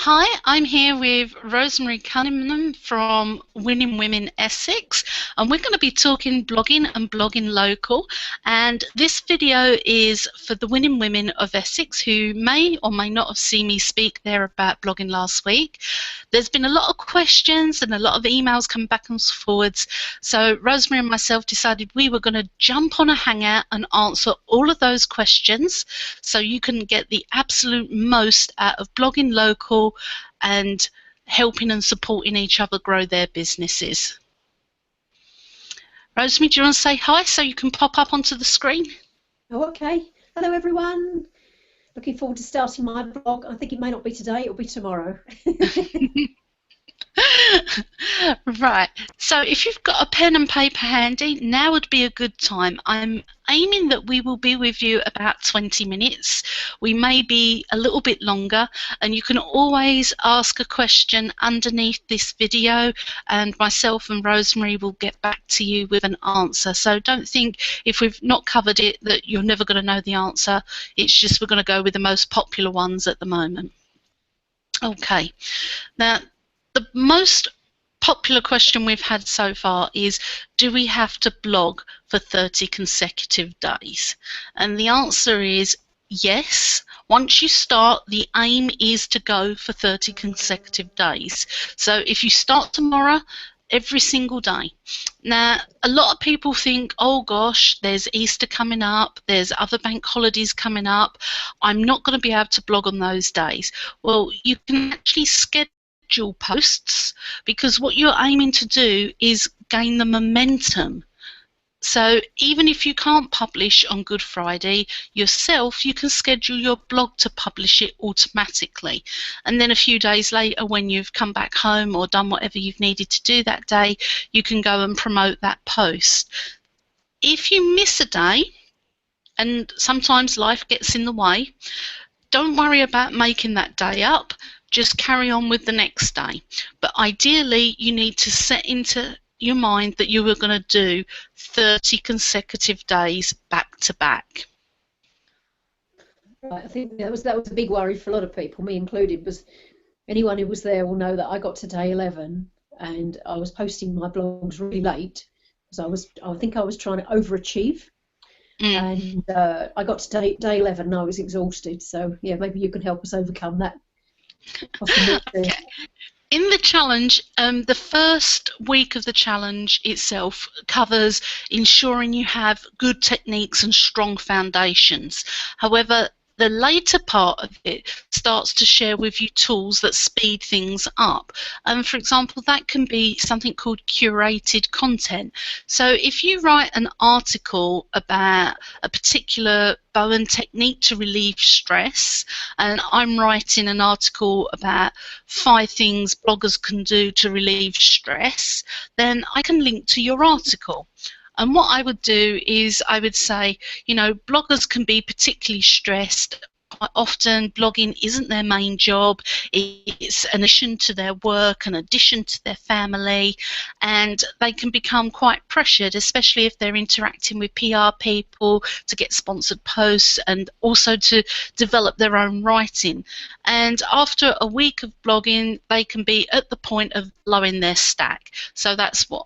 Hi, I'm here with Rosemary Cunningham from Winning Women Essex, and we're going to be talking blogging and blogging local. And this video is for the Winning Women of Essex who may or may not have seen me speak there about blogging last week. There's been a lot of questions and a lot of emails come back and forwards. So Rosemary and myself decided we were going to jump on a hangout and answer all of those questions so you can get the absolute most out of blogging local and helping and supporting each other grow their businesses. Rosemary, do you want to say hi so you can pop up onto the screen? Oh, okay. Hello, everyone. Looking forward to starting my blog. I think it may not be today, it'll be tomorrow. Right, so if you've got a pen and paper handy, now would be a good time. I'm aiming that we will be with you about 20 minutes. We may be a little bit longer, and you can always ask a question underneath this video and myself and Rosemary will get back to you with an answer. So don't think if we've not covered it that you're never going to know the answer. It's just we're going to go with the most popular ones at the moment. Okay, now the most popular question we've had so far is, do we have to blog for 30 consecutive days? And the answer is yes. Once you start, the aim is to go for 30 consecutive days. So if you start tomorrow, every single day. Now, a lot of people think, oh gosh, there's Easter coming up, there's other bank holidays coming up, I'm not going to be able to blog on those days. Well, you can actually schedule posts, because what you're aiming to do is gain the momentum. So even if you can't publish on Good Friday yourself, you can schedule your blog to publish it automatically, and then a few days later when you've come back home or done whatever you've needed to do that day, you can go and promote that post. If you miss a day, and sometimes life gets in the way, don't worry about making that day up, just carry on with the next day. But ideally you need to set into your mind that you are going to do 30 consecutive days back to back. Right, I think that was a big worry for a lot of people, me included, because anyone who was there will know that I got to day 11 and I was posting my blogs really late because I think I was trying to overachieve. And I got to day 11 and I was exhausted. So yeah, maybe you can help us overcome that. Okay. In the challenge, the first week of the challenge itself covers ensuring you have good techniques and strong foundations. However, the later part of it starts to share with you tools that speed things up. For example, that can be something called curated content. So if you write an article about a particular Bowen technique to relieve stress, and I'm writing an article about 5 things bloggers can do to relieve stress, then I can link to your article. And what I would do is I would say, you know, bloggers can be particularly stressed. Quite often blogging isn't their main job, it's an addition to their work, an addition to their family, and they can become quite pressured, especially if they're interacting with PR people to get sponsored posts and also to develop their own writing. And after a week of blogging, they can be at the point of blowing their stack. So that's what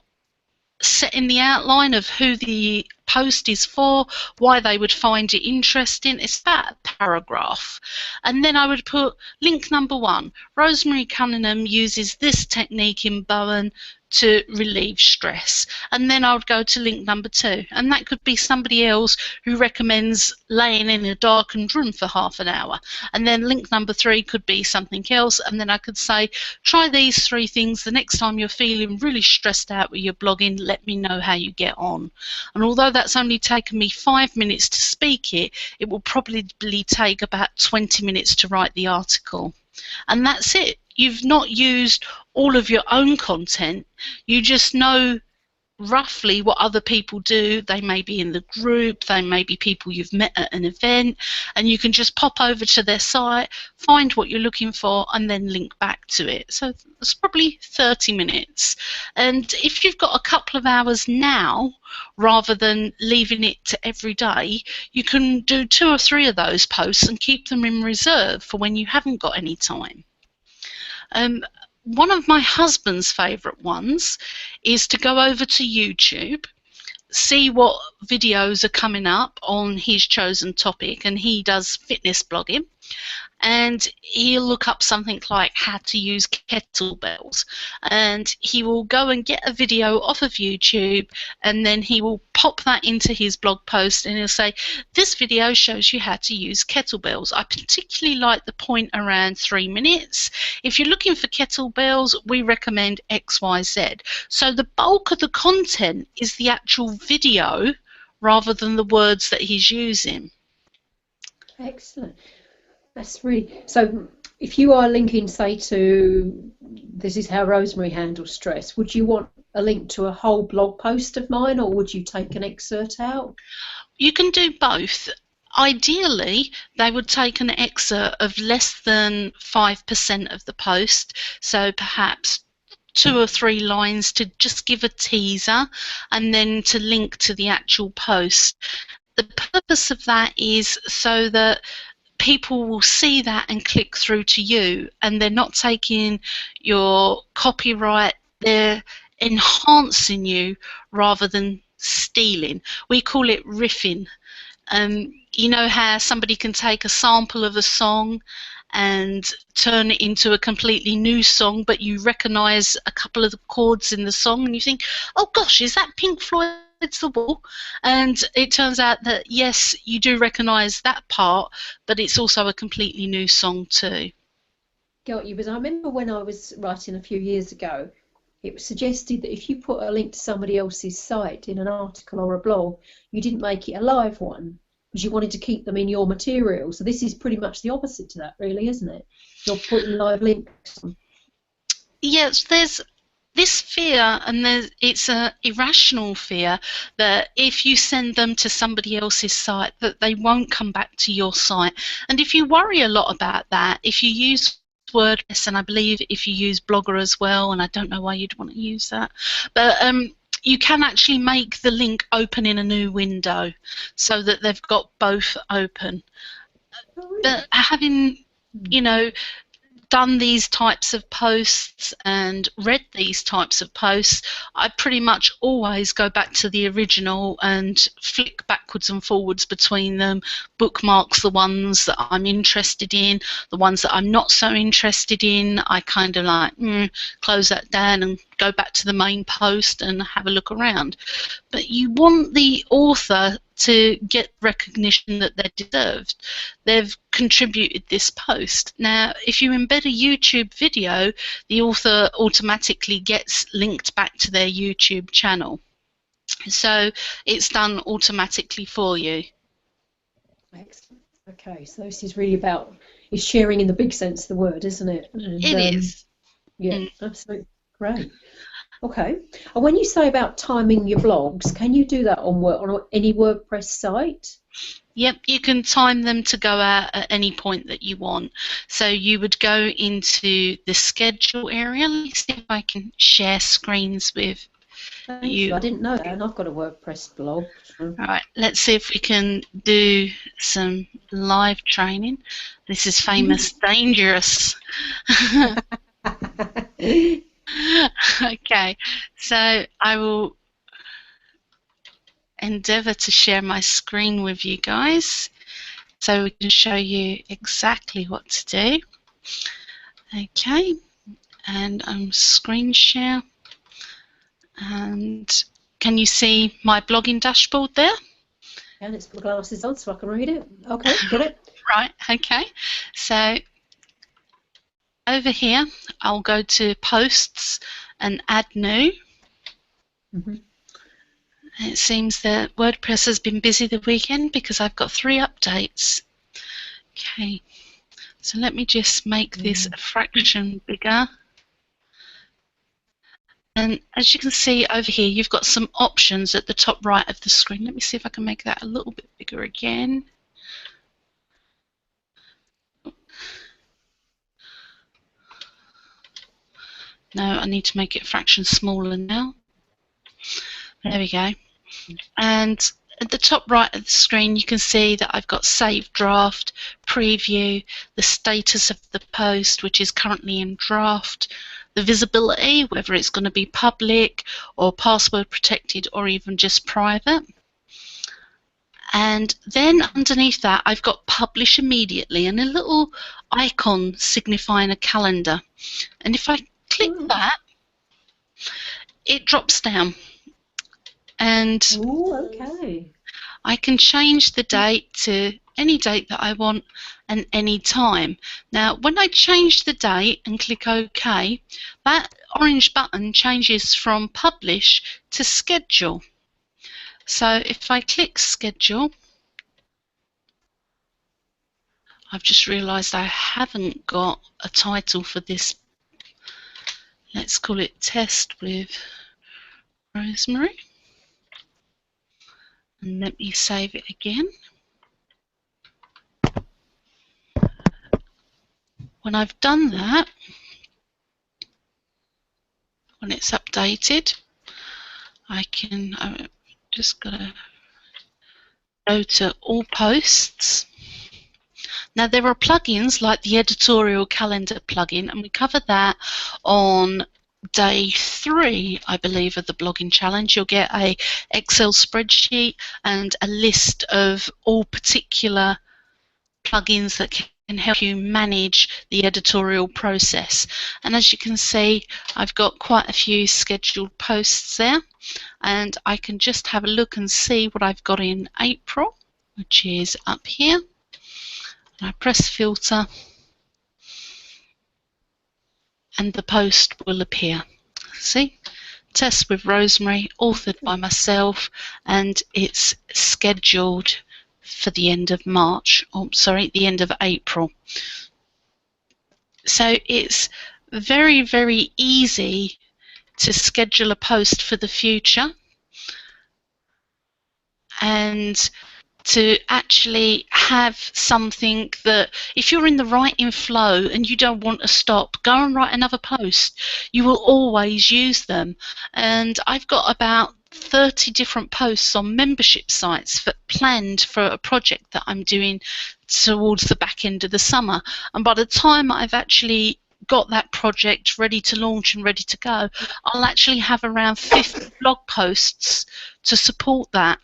setting the outline of who the post is for, why they would find it interesting. It's about a paragraph. And then I would put link number 1. Rosemary Cunningham uses this technique in Bowen to relieve stress. And then I would go to link number 2. And that could be somebody else who recommends laying in a darkened room for half an hour. And then link number 3 could be something else. And then I could say, try these 3 things the next time you're feeling really stressed out with your blogging, let me know how you get on. And although that's only taken me 5 minutes to speak it, it will probably take about 20 minutes to write the article. And that's it. You've not used all of your own content, you just know roughly what other people do. They may be in the group, they may be people you've met at an event, and you can just pop over to their site, find what you're looking for, and then link back to it. So it's probably 30 minutes. And if you've got a couple of hours now, rather than leaving it to every day, you can do 2 or 3 of those posts and keep them in reserve for when you haven't got any time. One of my husband's favourite ones is to go over to YouTube, see what videos are coming up on his chosen topic, and he does fitness blogging, and he'll look up something like how to use kettlebells, and he will go and get a video off of YouTube, and then he will pop that into his blog post, and he'll say, this video shows you how to use kettlebells. I particularly like the point around 3 minutes. If you're looking for kettlebells, we recommend XYZ. So the bulk of the content is the actual video rather than the words that he's using. Excellent. That's really, so if you are linking, say, to this is how Rosemary handles stress, would you want a link to a whole blog post of mine, or would you take an excerpt out? You can do both. Ideally, they would take an excerpt of less than 5% of the post, so perhaps 2 or 3 lines to just give a teaser, and then to link to the actual post. The purpose of that is so that people will see that and click through to you, and they're not taking your copyright, they're enhancing you rather than stealing. We call it riffing. You know how somebody can take a sample of a song and turn it into a completely new song, but you recognise a couple of the chords in the song and you think, oh gosh, is that Pink Floyd's The Wall? And it turns out that yes, you do recognise that part, but it's also a completely new song too. Got you, because I remember when I was writing a few years ago, it was suggested that if you put a link to somebody else's site in an article or a blog, you didn't make it a live one because you wanted to keep them in your material. So this is pretty much the opposite to that, really, isn't it? You're putting live links on. Yes, there's this fear, and it's an irrational fear that if you send them to somebody else's site, that they won't come back to your site. And if you worry a lot about that, if you use WordPress, and I believe if you use Blogger as well, and I don't know why you'd want to use that, but you can actually make the link open in a new window so that they've got both open. Oh, really? But having, you know, done these types of posts and read these types of posts, I pretty much always go back to the original and flick backwards and forwards between them, bookmarks the ones that I'm interested in, the ones that I'm not so interested in, I kind of like close that down and go back to the main post and have a look around. But you want the author to get recognition that they deserved. They've contributed this post. Now, if you embed a YouTube video, the author automatically gets linked back to their YouTube channel. So it's done automatically for you. Excellent. Okay, so this is really about, it's sharing in the big sense of the word, isn't it? And, it is. Yeah, absolutely. Great. Okay. And when you say about timing your blogs, can you do that on any WordPress site? Yep, you can time them to go out at any point that you want. So you would go into the schedule area. Let me see if I can share screens with you. I didn't know that, and I've got a WordPress blog. All right, let's see if we can do some live training. This is famous dangerous. Okay, so I will endeavour to share my screen with you guys so we can show you exactly what to do. Okay, and I'm screen share, and can you see my blogging dashboard there? And it's got glasses on so I can read it. Okay, got it. Right, okay, so over here I'll go to posts and add new. It seems that WordPress has been busy the weekend because I've got 3 updates. Okay, so let me just make this a fraction bigger. And as you can see over here, you've got some options at the top right of the screen. Let me see if I can make that a little bit bigger again. No, I need to make it a fraction smaller now. There we go. And at the top right of the screen, you can see that I've got Save Draft, preview, the status of the post, which is currently in draft, the visibility, whether it's going to be public or password protected or even just private. And then underneath that, I've got publish immediately and a little icon signifying a calendar. And if I click that, it drops down. And okay. I can change the date to any date that I want and any time. Now, when I change the date and click OK, that orange button changes from publish to schedule. So if I click schedule, I've just realised I haven't got a title for this. Let's call it Test with Rosemary. And let me save it again. When I've done that, when it's updated, I'm just going to go to all posts. Now there are plugins like the editorial calendar plugin, and we cover that on day 3, I believe, of the blogging challenge. You'll get a Excel spreadsheet and a list of all particular plugins that can help you manage the editorial process. And as you can see, I've got quite a few scheduled posts there, and I can just have a look and see what I've got in April, which is up here. And I press filter and the post will appear. See? Test with Rosemary, authored by myself, and it's scheduled for the end of March, the end of April. So it's very, very easy to schedule a post for the future and to actually have something that, if you're in the writing flow and you don't want to stop, go and write another post. You will always use them. And I've got about 30 different posts on membership sites planned for a project that I'm doing towards the back end of the summer. And by the time I've actually got that project ready to launch and ready to go, I'll actually have around 50 blog posts to support that.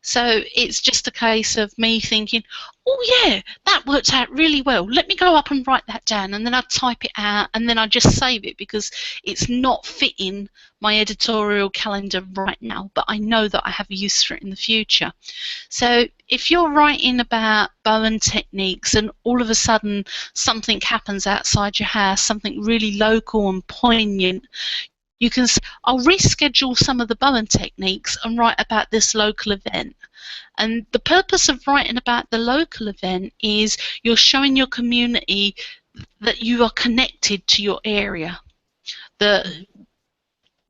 So it's just a case of me thinking, oh yeah, that worked out really well. Let me go up and write that down, and then I type it out, and then I just save it because it's not fitting my editorial calendar right now, but I know that I have a use for it in the future. So if you're writing about Bowen techniques and all of a sudden something happens outside your house, something really local and poignant, you can say, I'll reschedule some of the Bowen techniques and write about this local event. And the purpose of writing about the local event is you're showing your community that you are connected to your area, that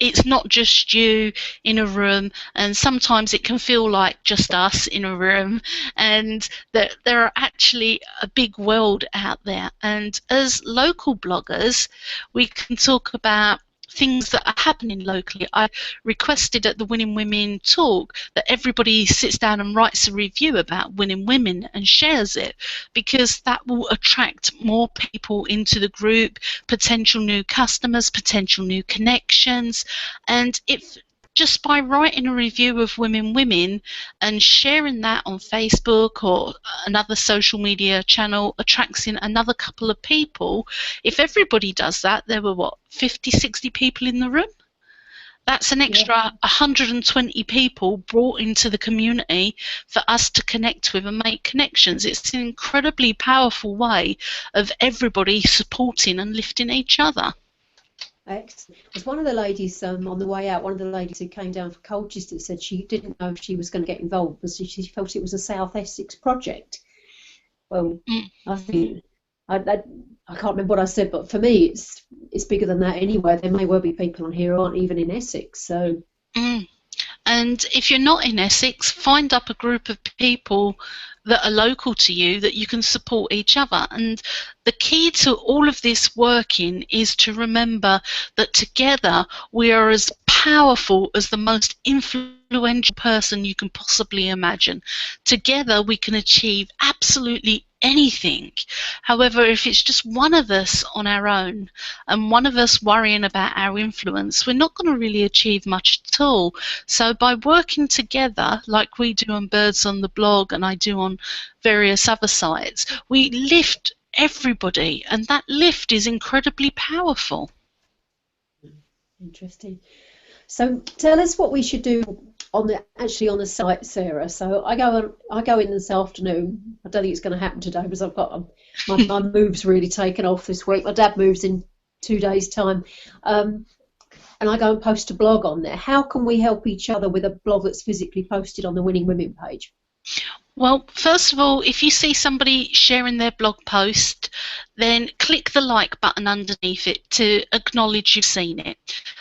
it's not just you in a room, and sometimes it can feel like just us in a room, and that there are actually a big world out there. And as local bloggers, we can talk about things that are happening locally. I requested at the Winning Women talk that everybody sits down and writes a review about Winning Women and shares it, because that will attract more people into the group, potential new customers, potential new connections. And if just by writing a review of Women and sharing that on Facebook or another social media channel attracts in another couple of people, if everybody does that, there were what, 50, 60 people in the room? That's an extra 120 people brought into the community for us to connect with and make connections. It's an incredibly powerful way of everybody supporting and lifting each other. Excellent. There's one of the ladies on the way out, one of the ladies who came down for Colchester said she didn't know if she was going to get involved because she felt it was a South Essex project. Well, I think I can't remember what I said, but for me it's bigger than that anyway. There may well be people on here who aren't even in Essex. So. And if you're not in Essex, find up a group of people that are local to you that you can support each other. And the key to all of this working is to remember that together we are as powerful as the most influential person you can possibly imagine. Together we can achieve absolutely anything. However, if it's just one of us on our own and one of us worrying about our influence, we're not going to really achieve much at all. So by working together, like we do on Birds on the Blog and I do on various other sites, we lift everybody, and that lift is incredibly powerful. Interesting. So tell us what we should do on the site, Sarah. So I go in this afternoon. I don't think it's going to happen today because I've got my move's really taken off this week. My dad moves in 2 days' time, and I go and post a blog on there. How can we help each other with a blog that's physically posted on the Winning Women page? Well, first of all, if you see somebody sharing their blog post, then click the like button underneath it to acknowledge you've seen it.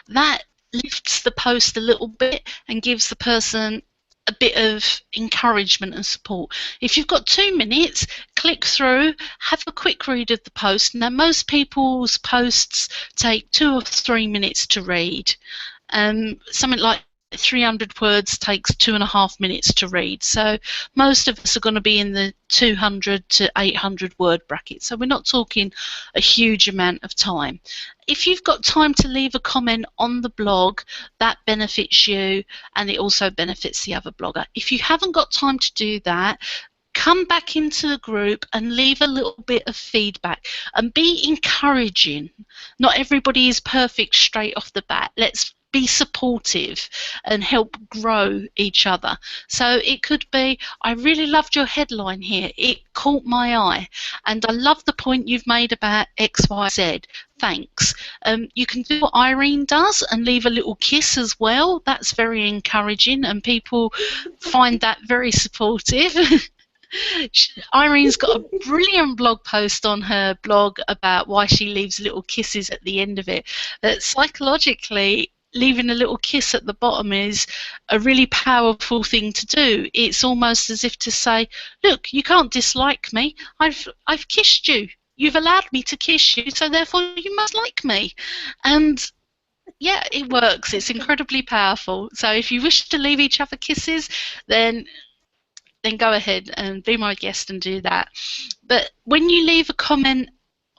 That lifts the post a little bit and gives the person a bit of encouragement and support. If you've got 2 minutes, click through, have a quick read of the post. Now, most people's posts take 2 or 3 minutes to read. Something like 300 words takes 2.5 minutes to read. So most of us are going to be in the 200 to 800 word bracket. So we're not talking a huge amount of time. If you've got time to leave a comment on the blog, that benefits you and it also benefits the other blogger. If you haven't got time to do that, come back into the group and leave a little bit of feedback and be encouraging. Not everybody is perfect straight off the bat. Let's be supportive and help grow each other. So it could be, I really loved your headline here. It caught my eye. And I love the point you've made about XYZ. Thanks. You can do what Irene does and leave a little kiss as well. That's very encouraging and people find that very supportive. Irene's got a brilliant blog post on her blog about why she leaves little kisses at the end of it. That psychologically, leaving a little kiss at the bottom is a really powerful thing to do. It's almost as if to say, look, you can't dislike me. I've kissed you. You've allowed me to kiss you, so therefore you must like me. And yeah, it works. It's incredibly powerful. So if you wish to leave each other kisses, then go ahead and be my guest and do that. But when you leave a comment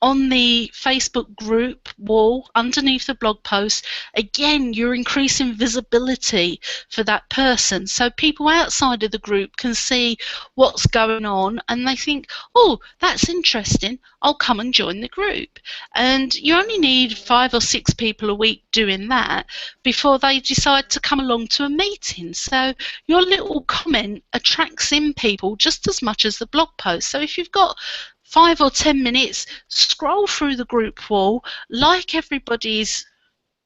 on the Facebook group wall underneath the blog post, again, you're increasing visibility for that person. So people outside of the group can see what's going on and they think, oh, that's interesting, I'll come and join the group. And you only need 5 or 6 people a week doing that before they decide to come along to a meeting. So your little comment attracts in people just as much as the blog post. So if you've got 5 or 10 minutes, scroll through the group wall, like everybody's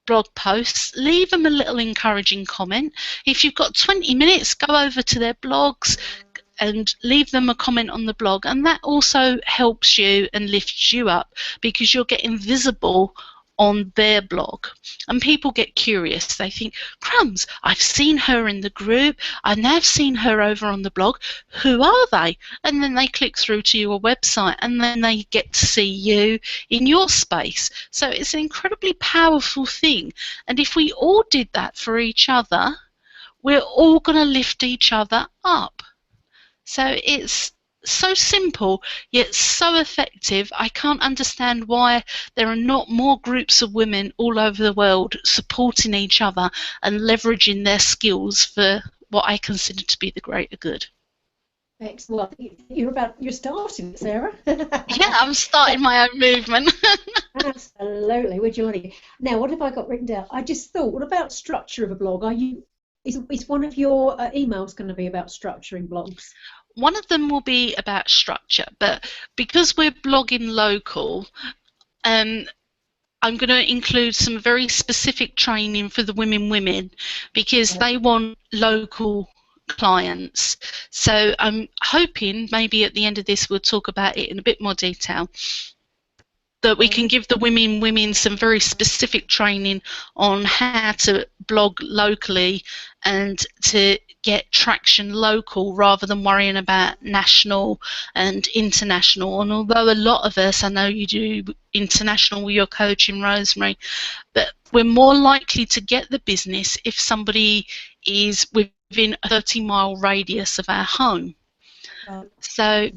blog posts, leave them a little encouraging comment. If you've got 20 minutes, go over to their blogs and leave them a comment on the blog, and that also helps you and lifts you up because you're getting visible on their blog. And people get curious. They think, crumbs, I've seen her in the group, I've now seen her over on the blog, who are they? And then they click through to your website and then they get to see you in your space. So it's an incredibly powerful thing. And if we all did that for each other, we're all going to lift each other up. So it's so simple yet so effective. I can't understand why there are not more groups of women all over the world supporting each other and leveraging their skills for what I consider to be the greater good. Excellent. You're starting it, Sarah. Yeah, I'm starting my own movement. Absolutely, we're joining you. Now, what have I got written down? I just thought, what about structure of a blog? Is one of your emails going to be about structuring blogs? One of them will be about structure, but because we're blogging local, I'm going to include some very specific training for the women because they want local clients. So I'm hoping maybe at the end of this we'll talk about it in a bit more detail, that we can give the women some very specific training on how to blog locally and to get traction local rather than worrying about national and international. And although a lot of us, I know you do international with your coaching, Rosemary, but we're more likely to get the business if somebody is within a 30-mile radius of our home. So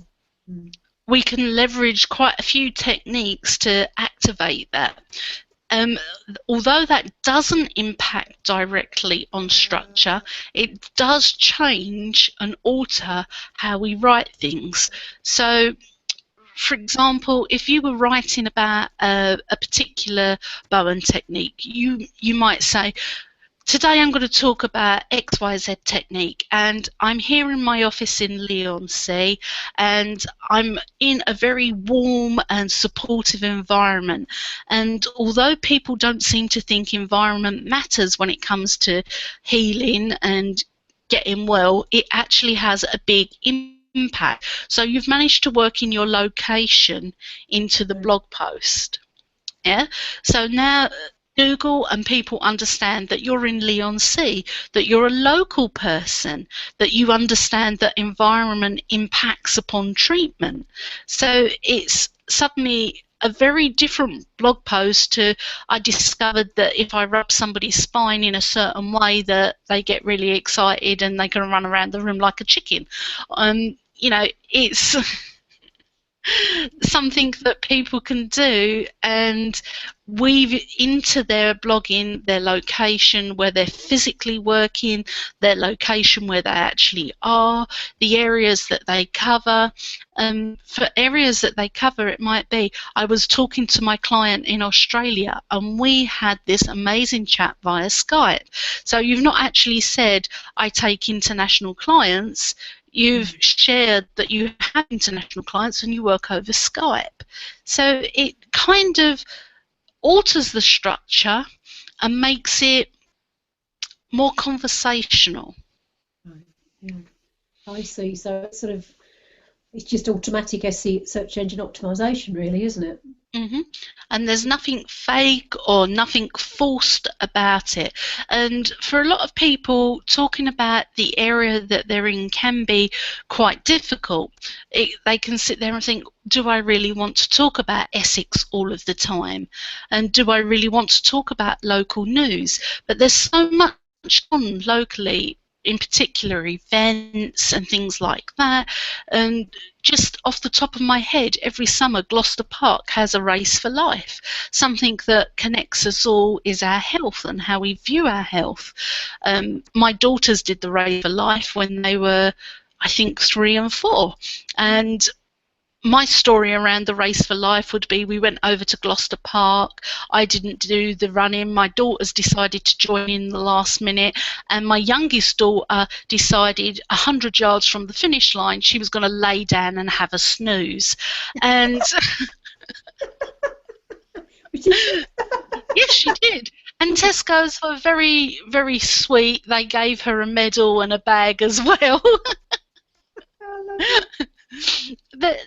we can leverage quite a few techniques to activate that. Um, Although that doesn't impact directly on structure, it does change and alter how we write things. So, for example, if you were writing about a particular Bowen technique, you might say, today I'm going to talk about XYZ technique, and I'm here in my office in Leigh-on-Sea, and I'm in a very warm and supportive environment. And although people don't seem to think environment matters when it comes to healing and getting well, it actually has a big impact. So you've managed to work in your location into the blog post. Yeah. So now Google and people understand that you're in Leigh-on-Sea, that you're a local person, that you understand that environment impacts upon treatment. So it's suddenly a very different blog post to, I discovered that if I rub somebody's spine in a certain way that they get really excited and they can run around the room like a chicken. You know, it's something that people can do and weave into their blogging their location where they're physically working, their location where they actually are, the areas that they cover. For areas that they cover, it might be, I was talking to my client in Australia and we had this amazing chat via Skype. So you've not actually said, I take international clients. You've shared that you have international clients and you work over Skype. So it kind of alters the structure and makes it more conversational. Yeah, I see. So it's sort of, it's just automatic SEO, search engine optimization, really, isn't it? Mm-hmm. And there's nothing fake or nothing forced about it. And for a lot of people, talking about the area that they're in can be quite difficult. They can sit there and think, do I really want to talk about Essex all of the time? And do I really want to talk about local news? But there's so much on locally, in particular events and things like that. And just off the top of my head, every summer Gloucester Park has a race for life. Something that connects us all is our health and how we view our health. My daughters did the race for life when they were, I think, 3 and 4. And my story around the race for life would be, we went over to Gloucester Park. I didn't do the running. My daughters decided to join in the last minute, and my youngest daughter decided 100 yards from the finish line she was going to lay down and have a snooze. And yes, she did. And Tesco's were very, very sweet. They gave her a medal and a bag as well.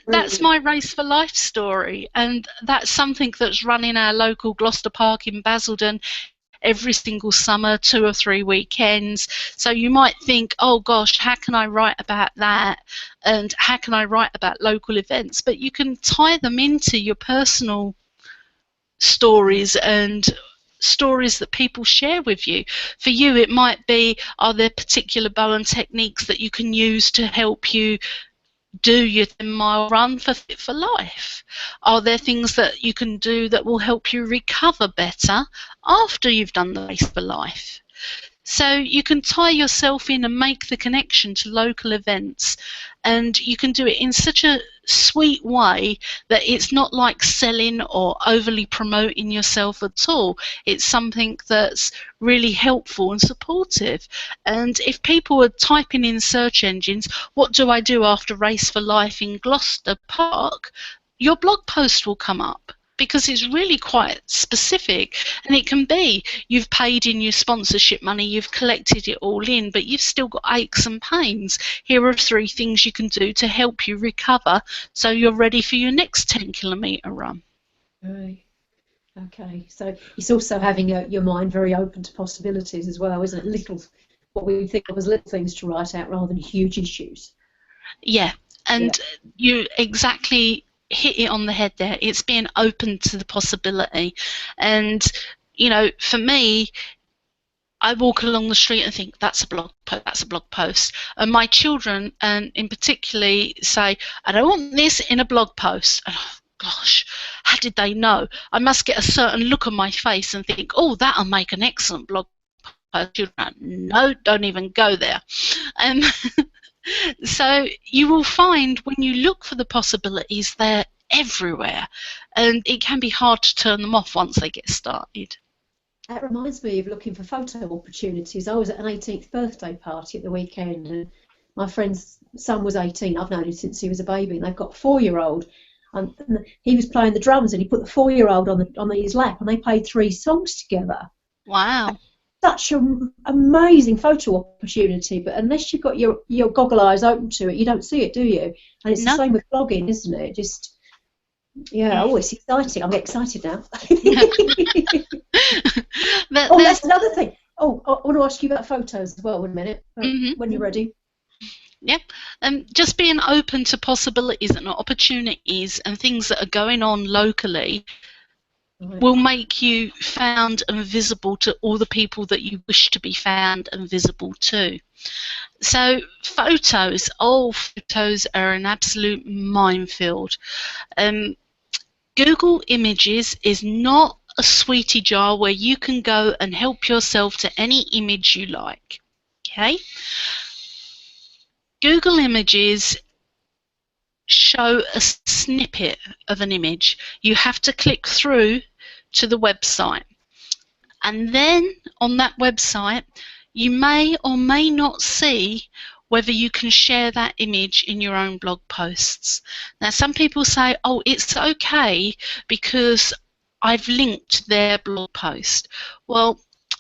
That's my race for life story, and that's something that's run in our local Gloucester Park in Basildon every single summer, 2 or 3 weekends. So you might think, oh gosh, how can I write about that, and how can I write about local events? But you can tie them into your personal stories and stories that people share with you. For you, it might be, are there particular Bowen techniques that you can use to help you do your 10-mile run for Fit for Life? Are there things that you can do that will help you recover better after you've done the Race for Life? So you can tie yourself in and make the connection to local events, and you can do it in such a sweet way that it's not like selling or overly promoting yourself at all. It's something that's really helpful and supportive. And if people are typing in search engines, what do I do after Race for Life in Gloucester Park, your blog post will come up, because it's really quite specific. And it can be, you've paid in your sponsorship money, you've collected it all in, but you've still got aches and pains. Here are 3 things you can do to help you recover so you're ready for your next 10-kilometre run. Right. Okay. So it's also having your mind very open to possibilities as well, isn't it? Little, what we think of as little things to write out rather than huge issues. Yeah. And you exactly hit it on the head there. It's being open to the possibility. And, you know, for me, I walk along the street and think, that's a blog post, that's a blog post. And my children, and in particularly, say, I don't want this in a blog post. And, oh, gosh, how did they know? I must get a certain look on my face and think, oh, that'll make an excellent blog post. Children, no, don't even go there. So you will find when you look for the possibilities, they're everywhere. And it can be hard to turn them off once they get started. That reminds me of looking for photo opportunities. I was at an 18th birthday party at the weekend, and my friend's son was 18. I've known him since he was a baby, and they've got a 4-year-old. And he was playing the drums, and he put the 4-year-old on his lap, and they played 3 songs together. Wow! Such an amazing photo opportunity, but unless you've got your goggle eyes open to it, you don't see it, do you? And it's the same with blogging, isn't it? Just oh, it's exciting. I'm excited now. That's another thing. Oh, I want to ask you about photos as well in a minute, when you're ready. Yep. Just being open to possibilities and opportunities and things that are going on locally will make you found and visible to all the people that you wish to be found and visible to. So photos are an absolute minefield. Google Images is not a sweetie jar where you can go and help yourself to any image you like. Okay? Google Images show a snippet of an image. You have to click through to the website. And then on that website, you may or may not see whether you can share that image in your own blog posts. Now, some people say, oh, it's okay because I've linked their blog post. Well,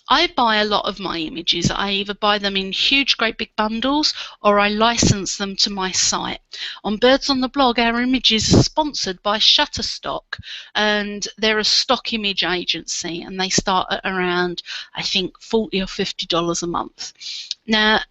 I buy a lot of my images. I either buy them in huge, great big bundles, or I license them to my site. On Birds on the Blog, our images are sponsored by Shutterstock, and they're a stock image agency, and they start at around, I think, $40 or $50 a month. Now,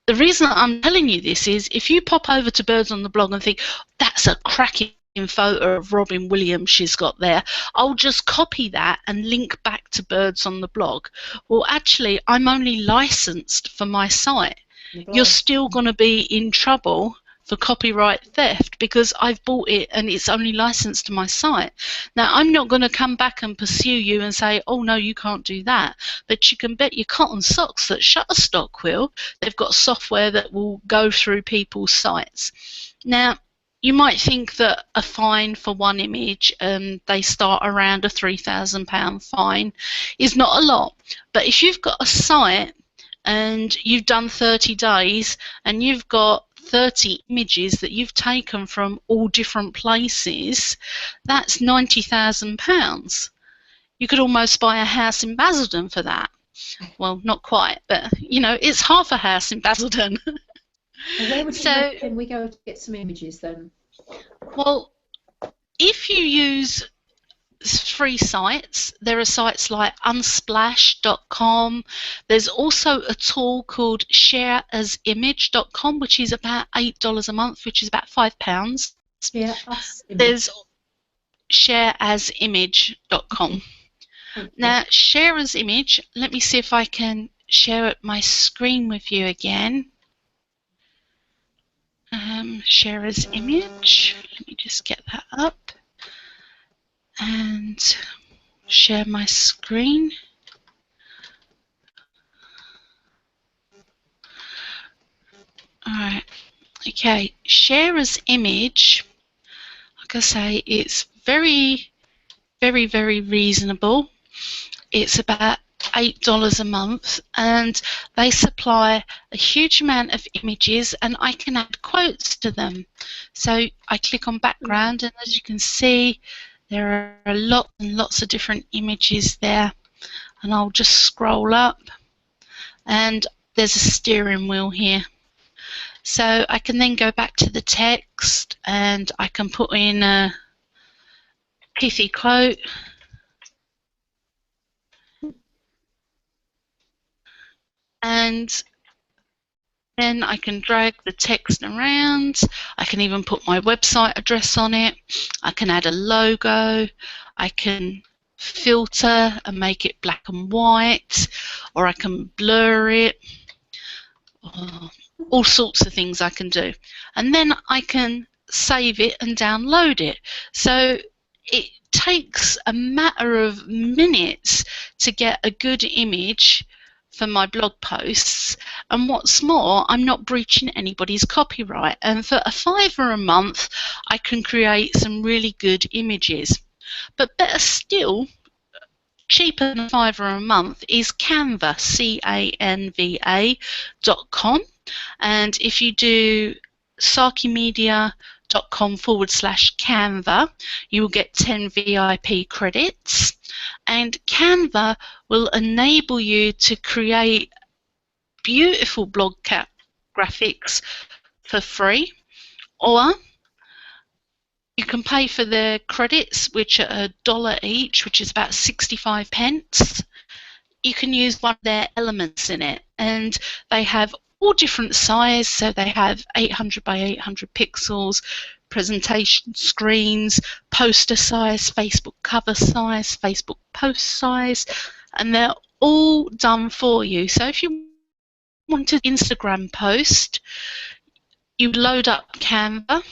the reason I'm telling you this is if you pop over to Birds on the Blog and think, that's a cracking photo of Robin Williams she's got there, I'll just copy that and link back to Birds on the Blog. Well, actually, I'm only licensed for my site. You're still going to be in trouble for copyright theft because I've bought it and it's only licensed to my site. Now, I'm not going to come back and pursue you and say, oh, no, you can't do that. But you can bet your cotton socks that Shutterstock will. They've got software that will go through people's sites. Now, you might think that a fine for one image, they start around a £3,000 fine, is not a lot. But if you've got a site and you've done 30 days and you've got 30 images that you've taken from all different places, that's £90,000. You could almost buy a house in Basildon for that. Well, not quite, but, it's half a house in Basildon. And where would you reckon we go to get some images then? Well, if you use free sites, there are sites like unsplash.com. There's also a tool called shareasimage.com, which is about $8 a month, which is about £5. Yeah, there's shareasimage.com. Now, share as image, let me see if I can share my screen with you again. Share as image. Let me just get that up and share my screen. Alright, okay, share as image, like I say, it's very, very, very reasonable. It's about $8 a month, and they supply a huge amount of images, and I can add quotes to them. So I click on background, and as you can see, there are lots and lots of different images there, and I'll just scroll up, and there's a steering wheel here. So I can then go back to the text, and I can put in a pithy quote. And then I can drag the text around. I can even put my website address on it. I can add a logo. I can filter and make it black and white, or I can blur it. All sorts of things I can do. And then I can save it and download it. So it takes a matter of minutes to get a good image for my blog posts, and what's more, I'm not breaching anybody's copyright, and for a £5 a month I can create some really good images. But better still, cheaper than £5 a month is Canva, canva.com, and if you do sarkimedia.com/Canva, you will get 10 VIP credits, and Canva will enable you to create beautiful blog graphics for free, or you can pay for their credits, which are $1 each, which is about 65 pence. You can use one of their elements in it, and they have all different size. So they have 800 by 800 pixels, presentation screens, poster size, Facebook cover size, Facebook post size, and they're all done for you. So if you want an Instagram post, you load up Canva,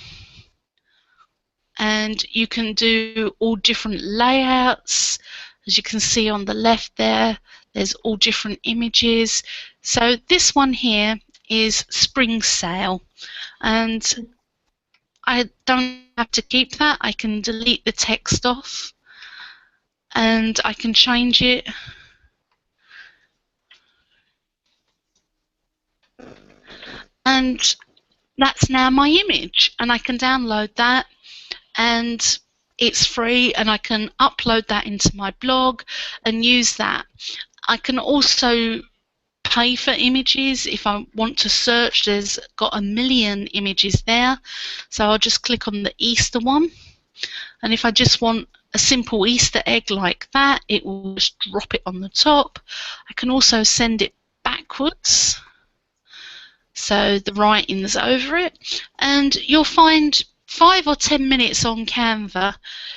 and you can do all different layouts. As you can see on the left there's all different images. So this one here is spring sale, and I don't have to keep that. I can delete the text off, and I can change it. And that's now my image, and I can download that, and it's free, and I can upload that into my blog and use that. I can also pay for images if I want to search. There's got 1 million images there, so I'll just click on the Easter one, and if I just want a simple Easter egg like that, it will just drop it on the top. I can also send it backwards, so the writing's over it, and you'll find 5 or 10 minutes on Canva,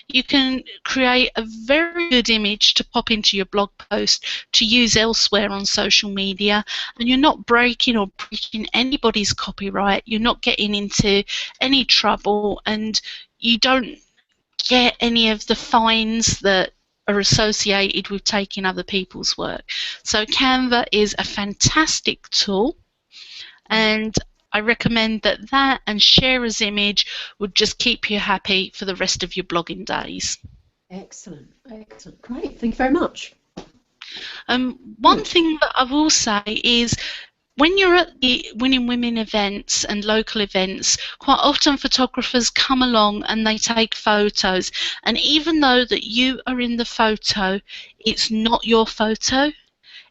you can create a very good image to pop into your blog post to use elsewhere on social media, and you're not breaking or breaching anybody's copyright, you're not getting into any trouble, and you don't get any of the fines that are associated with taking other people's work. So Canva is a fantastic tool, and I recommend that and share as image would just keep you happy for the rest of your blogging days. Excellent, excellent, great, thank you very much. One thing that I will say is, when you're at the Winning Women events and local events, quite often photographers come along and they take photos, and even though that you are in the photo, it's not your photo.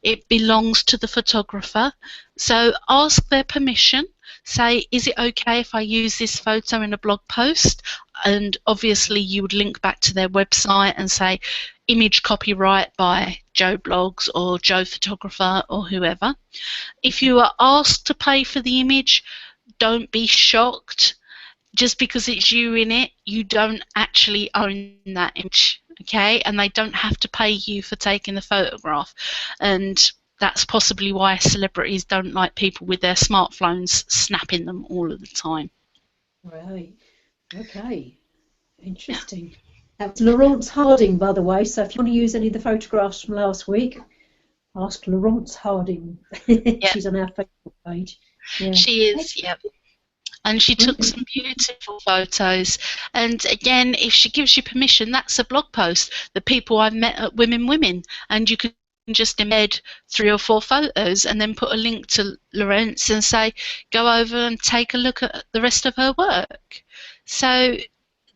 It belongs to the photographer. So ask their permission. Say, is it okay if I use this photo in a blog post? And obviously you would link back to their website and say, image copyright by Joe Blogs or Joe Photographer or whoever. If you are asked to pay for the image, don't be shocked. Just because it's you in it, you don't actually own that image, okay? And they don't have to pay you for taking the photograph. And that's possibly why celebrities don't like people with their smartphones snapping them all of the time. Right, okay, interesting. That was Laurence Harding, by the way, so if you want to use any of the photographs from last week, ask Laurence Harding. Yeah. She's on our Facebook page. Yeah. She is, yep. And she took some beautiful photos. And again, if she gives you permission, that's a blog post. The people I've met at Women, and you can just embed 3 or 4 photos and then put a link to Laurence and say, go over and take a look at the rest of her work. So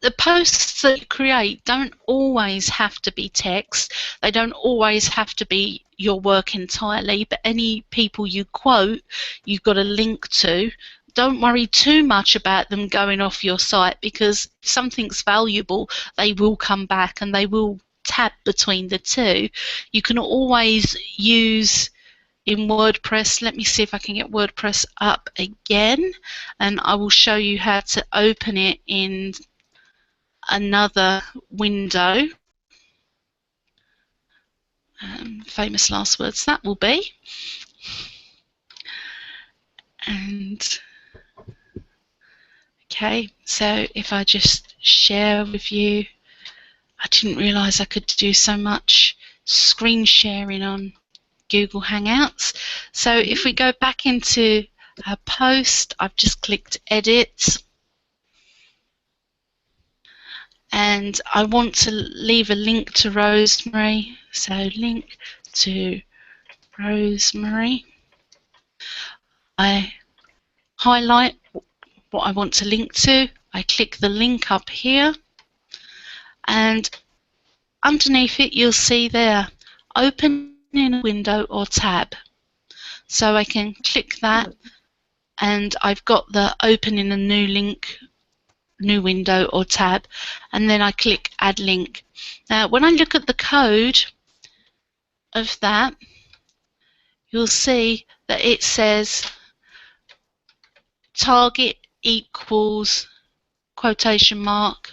the posts that you create don't always have to be text. They don't always have to be your work entirely, but any people you quote, you've got a link to. Don't worry too much about them going off your site, because if something's valuable, they will come back and they will tab between the two. You can always use in WordPress, let me see if I can get WordPress up again, and I will show you how to open it in another window. famous last words that will be. And okay, so if I just share with you, I didn't realise I could do so much screen sharing on Google Hangouts. So if we go back into our post, I've just clicked edit, and I want to leave a link to Rosemary. So link to Rosemary. I highlight what I want to link to. I click the link up here, and underneath it you'll see there, open in a window or tab. So I can click that, and I've got the open in a new link, new window or tab, and then I click add link. Now when I look at the code of that, you'll see that it says target equals quotation mark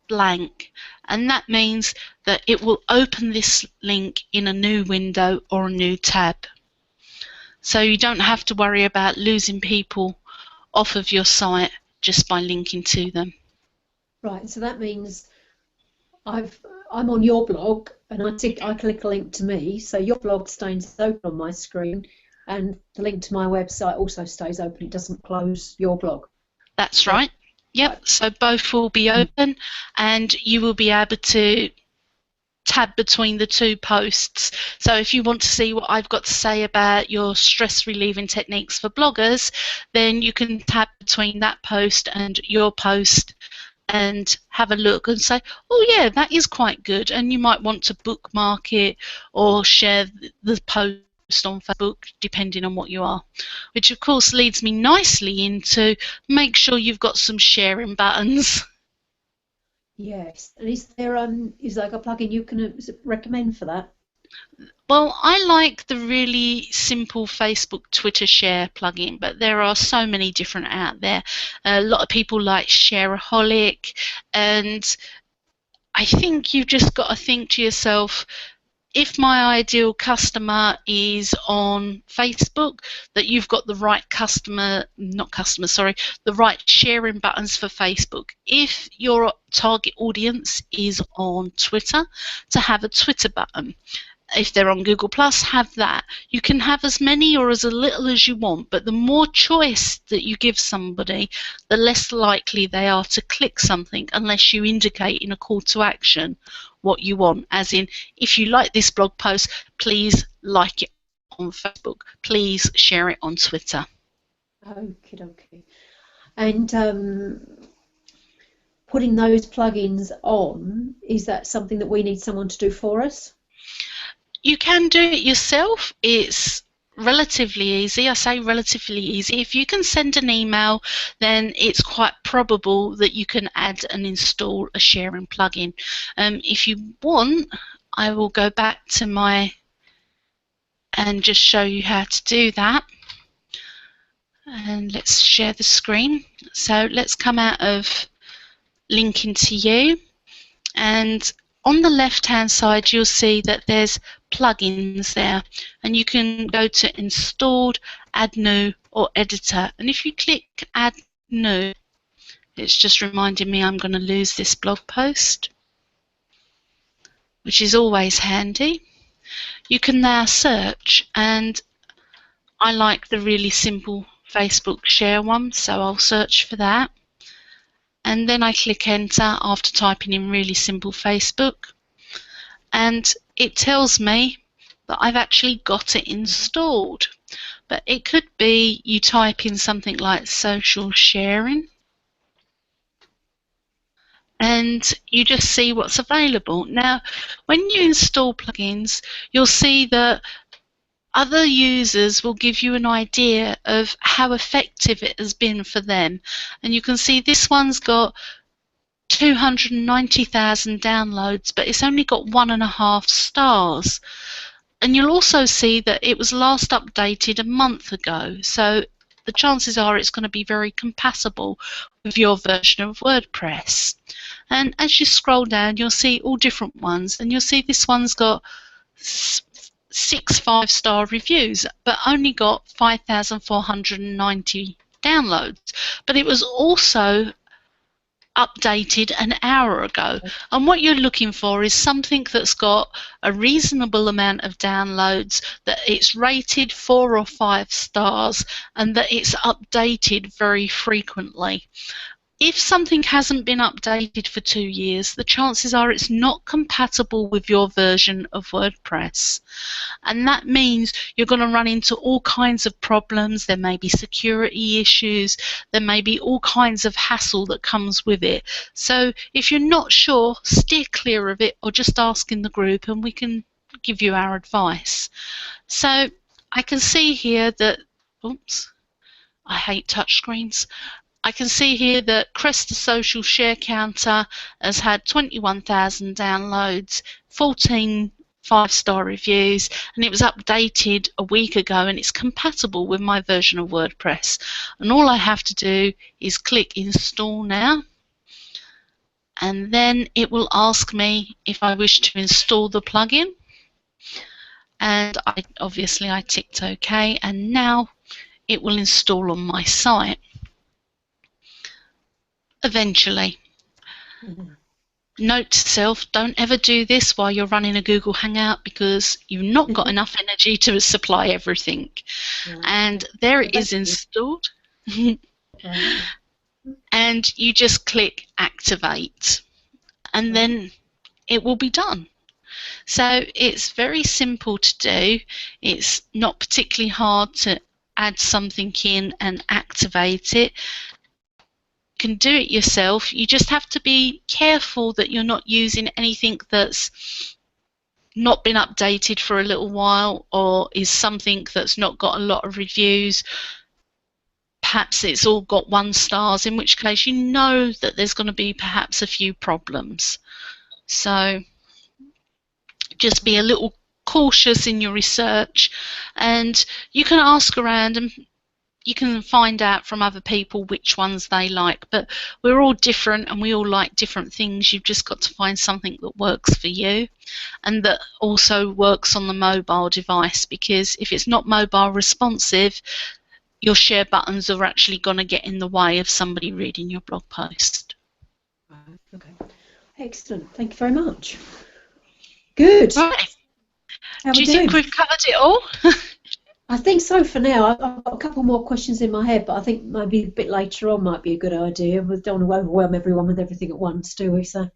blank, and that means that it will open this link in a new window or a new tab. So you don't have to worry about losing people off of your site just by linking to them. Right, so that means I'm on your blog and I click a link to me, so your blog stays open on my screen, and the link to my website also stays open. It doesn't close your blog. That's right. Yep. Right. So both will be open, and you will be able to tab between the two posts. So if you want to see what I've got to say about your stress relieving techniques for bloggers, then you can tab between that post and your post and have a look and say, oh yeah, that is quite good, and you might want to bookmark it or share the post on Facebook depending on what you are, which of course leads me nicely into make sure you've got some sharing buttons. Yes, and is there like a plugin you can recommend for that? Well, I like the really simple Facebook Twitter share plugin, but there are so many different out there. A lot of people like Shareaholic, and I think you've just got to think to yourself, if my ideal customer is on Facebook, that you've got the right the right sharing buttons for Facebook. If your target audience is on Twitter, to have a Twitter button. If they're on Google+, have that. You can have as many or as little as you want, but the more choice that you give somebody, the less likely they are to click something unless you indicate in a call to action what you want, as in, if you like this blog post, please like it on Facebook, please share it on Twitter. Okay. And putting those plugins on, is that something that we need someone to do for us? You can do it yourself. It's relatively easy. I say relatively easy. If you can send an email, then it's quite probable that you can add and install a sharing plugin. If you want, I will go back to and just show you how to do that. And let's share the screen. So let's come out of linking to you, and on the left hand side you'll see that there's plugins there, and you can go to installed, add new or editor, and if you click add new, it's just reminding me I'm going to lose this blog post, which is always handy. You can now search, and I like the really simple Facebook share one, so I'll search for that. And then I click enter after typing in really simple Facebook, and it tells me that I've actually got it installed. But it could be you type in something like social sharing and you just see what's available. Now, when you install plugins, you'll see that other users will give you an idea of how effective it has been for them. And you can see this one's got 290,000 downloads, but it's only got 1.5 stars. And you'll also see that it was last updated a month ago, so the chances are it's going to be very compatible with your version of WordPress. And as you scroll down, you'll see all different ones, and you'll see this one's got 6 5-star reviews, but only got 5,490 downloads. But it was also updated an hour ago. And what you're looking for is something that's got a reasonable amount of downloads, that it's rated 4 or 5 stars, and that it's updated very frequently. If something hasn't been updated for 2 years, the chances are it's not compatible with your version of WordPress. And that means you're going to run into all kinds of problems. There may be security issues. There may be all kinds of hassle that comes with it. So if you're not sure, steer clear of it, or just ask in the group and we can give you our advice. So I can see here that, oops, I hate touchscreens. I can see here that Cresta Social Share Counter has had 21,000 downloads, 14 5-star reviews, and it was updated a week ago, and it's compatible with my version of WordPress. And all I have to do is click Install Now, and then it will ask me if I wish to install the plugin. And obviously I ticked OK, and now it will install on my site. Eventually. Note to self, don't ever do this while you're running a Google Hangout, because you've not got enough energy to supply everything. And there it is installed. And you just click activate, and then it will be done. So it's very simple to do. It's not particularly hard to add something in and activate it. Can do it yourself. You just have to be careful that you're not using anything that's not been updated for a little while, or is something that's not got a lot of reviews. Perhaps it's all got 1 stars, in which case you know that there's going to be perhaps a few problems. So just be a little cautious in your research, and you can ask around and you can find out from other people which ones they like. But we're all different and we all like different things. You've just got to find something that works for you and that also works on the mobile device, because if it's not mobile responsive, your share buttons are actually going to get in the way of somebody reading your blog post. Okay, excellent. Thank you very much. Good. Right. Do you think we've covered it all? I think so for now. I've got a couple more questions in my head, but I think maybe a bit later on might be a good idea. We don't want to overwhelm everyone with everything at once, do we? So.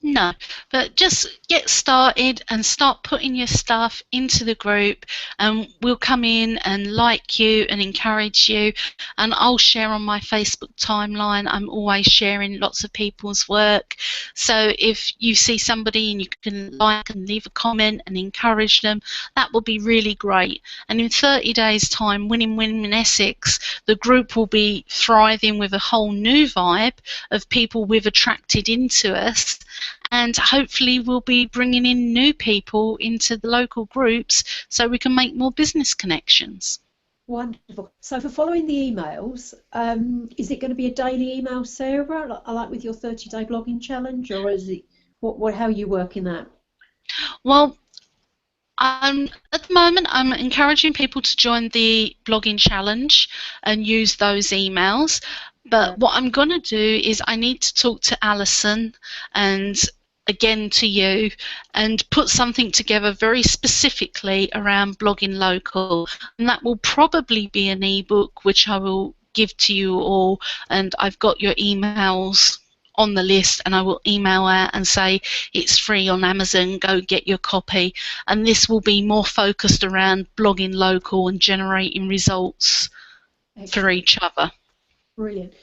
No, but just get started and start putting your stuff into the group, and we'll come in and like you and encourage you, and I'll share on my Facebook timeline. I'm always sharing lots of people's work, so if you see somebody and you can like and leave a comment and encourage them, that will be really great. And in 30 days time, Winning in Essex, the group will be thriving with a whole new vibe of people we've attracted into us. And hopefully we'll be bringing in new people into the local groups so we can make more business connections. Wonderful. So for following the emails, is it going to be a daily email, Sarah, like with your 30-day blogging challenge, or is it how are you working that? Well, at the moment I'm encouraging people to join the blogging challenge and use those emails. But what I'm going to do is I need to talk to Alison and again to you and put something together very specifically around blogging local, and that will probably be an ebook which I will give to you all, and I've got your emails on the list and I will email out and say it's free on Amazon, go get your copy, and this will be more focused around blogging local and generating results for each other. Brilliant.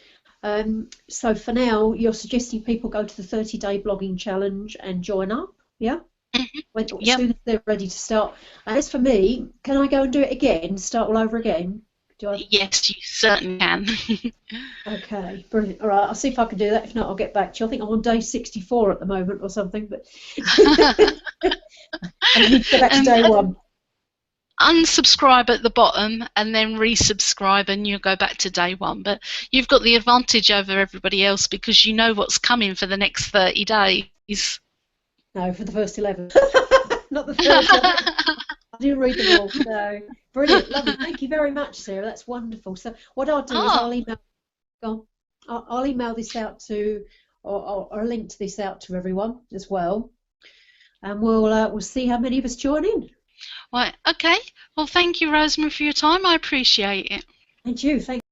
So for now, you're suggesting people go to the 30-day blogging challenge and join up, yeah? Mm-hmm. As soon as they're ready to start. As for me, can I go and do it again, start all over again? Yes, you certainly can. Okay, brilliant. All right, I'll see if I can do that. If not, I'll get back to you. I think I'm on day 64 at the moment or something, but I need to go back to day 1. Unsubscribe at the bottom and then resubscribe and you'll go back to day 1. But you've got the advantage over everybody else because you know what's coming for the next 30 days. No, for the first 11. not the 30. I do read them all. So brilliant, lovely. Thank you very much, Sarah. That's wonderful. So what I'll do is I'll email this out to, or link to this out to everyone as well, and we'll see how many of us join in. Right. Okay. Well, thank you, Rosemary, for your time. I appreciate it. And you, thank